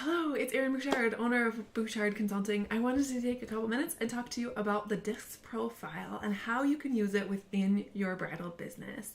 Hello, it's Erin Bouchard, owner of Bouchard Consulting. I wanted to take a couple minutes and talk to you about the DISC profile and how you can use it within your bridal business.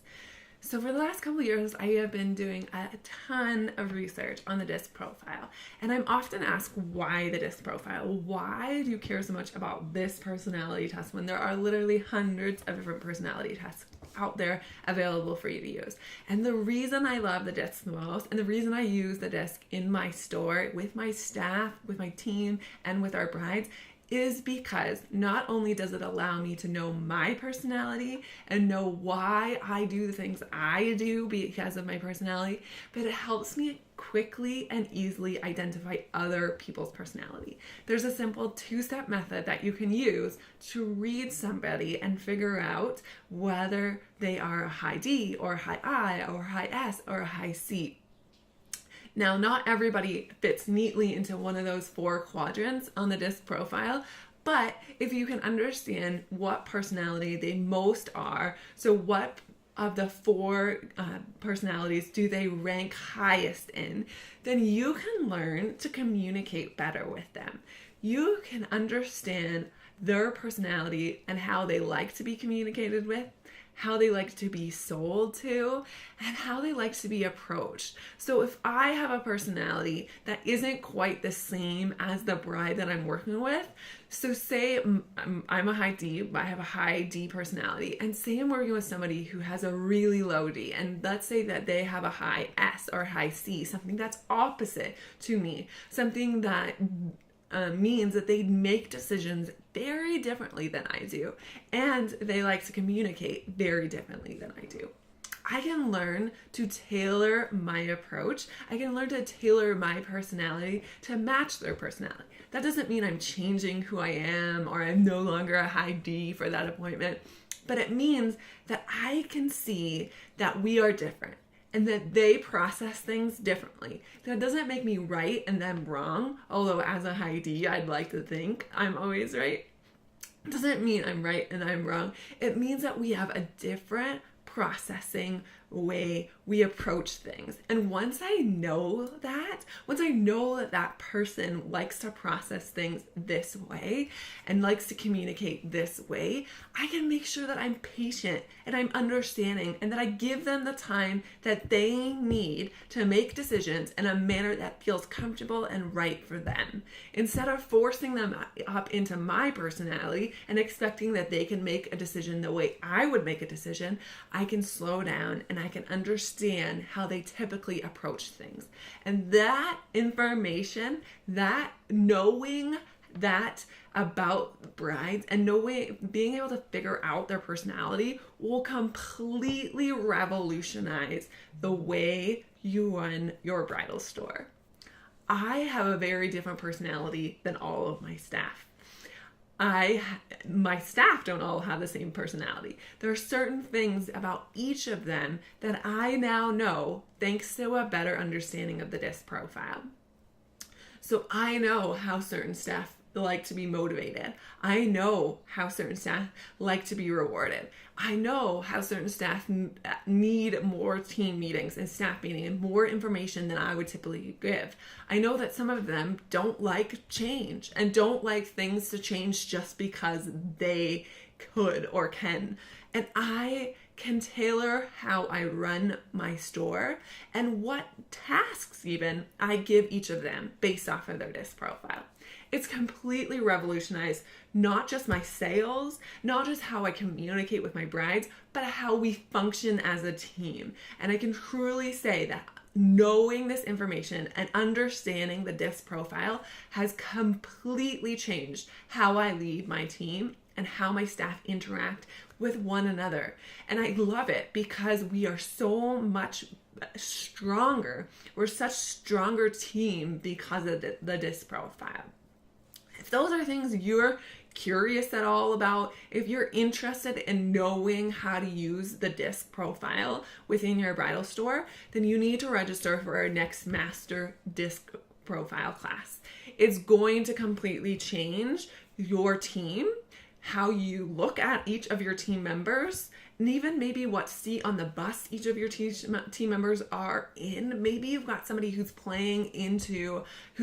So for the last couple of years, I have been doing a ton of research on the DISC profile, and I'm often asked why the DISC profile? Why do you care so much about this personality test when there are literally hundreds of different personality tests out there available for you to use? And the reason I love the DISC the most, and the reason I use the DISC in my store with my staff, with my team, and with our brides is because not only does it allow me to know my personality and know why I do the things I do because of my personality, but it helps me quickly and easily identify other people's personality. There's a simple two-step method that you can use to read somebody and figure out whether they are a high D or a high I or a high S or a high C. Now, not everybody fits neatly into one of those four quadrants on the DISC profile, but if you can understand what personality they most are, so what of the four personalities do they rank highest in, then you can learn to communicate better with them. You can understand their personality and how they like to be communicated with, how they like to be sold to, and how they like to be approached. So if I have a personality that isn't quite the same as the bride that I'm working with, so say I'm a high D, I have a high D personality, and say I'm working with somebody who has a really low D, and let's say that they have a high S or high C, something that's opposite to me, something that means that they make decisions very differently than I do, and they like to communicate very differently than I do. I can learn to tailor my approach. I can learn to tailor my personality to match their personality. That doesn't mean I'm changing who I am or I'm no longer a high D for that appointment, but it means that I can see that we are different and that they process things differently. That doesn't make me right and them wrong, although as a high D, I'd like to think I'm always right. It doesn't mean I'm right and I'm wrong. It means that we have a different processing way we approach things. And once I know that that person likes to process things this way and likes to communicate this way, I can make sure that I'm patient and I'm understanding and that I give them the time that they need to make decisions in a manner that feels comfortable and right for them. Instead of forcing them up into my personality and expecting that they can make a decision the way I would make a decision, I can slow down and I can understand how they typically approach things. And that information, that knowing that about brides and being able to figure out their personality will completely revolutionize the way you run your bridal store. I have a very different personality than all of my staff. My staff don't all have the same personality. There are certain things about each of them that I now know thanks to a better understanding of the DISC profile. So I know how certain staff like to be motivated. I know how certain staff like to be rewarded. I know how certain staff need more team meetings and staff meetings and more information than I would typically give. I know that some of them don't like change and don't like things to change just because they could or can. And I can tailor how I run my store and what tasks even I give each of them based off of their DISC profile. It's completely revolutionized not just my sales, not just how I communicate with my brides, but how we function as a team. And I can truly say that knowing this information and understanding the DISC profile has completely changed how I lead my team and how my staff interact with one another. And I love it because we are so much stronger. We're such a stronger team because of the DISC profile. If those are things you're curious at all about, if you're interested in knowing how to use the DISC profile within your bridal store, then you need to register for our next Master DISC Profile class. It's going to completely change your team, how you look at each of your team members, and even maybe what seat on the bus each of your team members are in. Maybe you've got somebody who's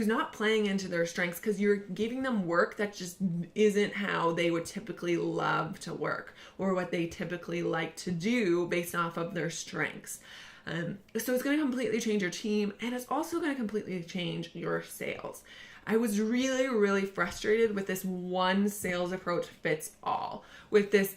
not playing into their strengths because you're giving them work that just isn't how they would typically love to work or what they typically like to do based off of their strengths. So it's going to completely change your team, and it's also going to completely change your sales. I was really, really frustrated with this one sales approach fits all, with this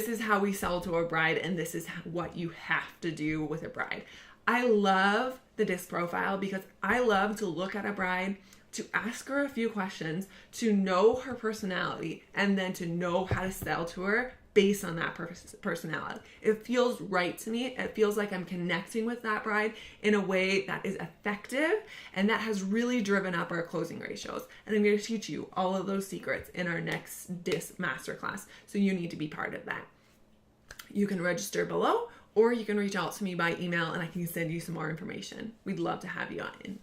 is how we sell to a bride, and this is what you have to do with a bride. I love the DISC profile because I love to look at a bride, to ask her a few questions, to know her personality, and then to know how to sell to her based on that personality. It feels right to me. It feels like I'm connecting with that bride in a way that is effective and that has really driven up our closing ratios. And I'm going to teach you all of those secrets in our next DISC masterclass. So you need to be part of that. You can register below, or you can reach out to me by email and I can send you some more information. We'd love to have you on in.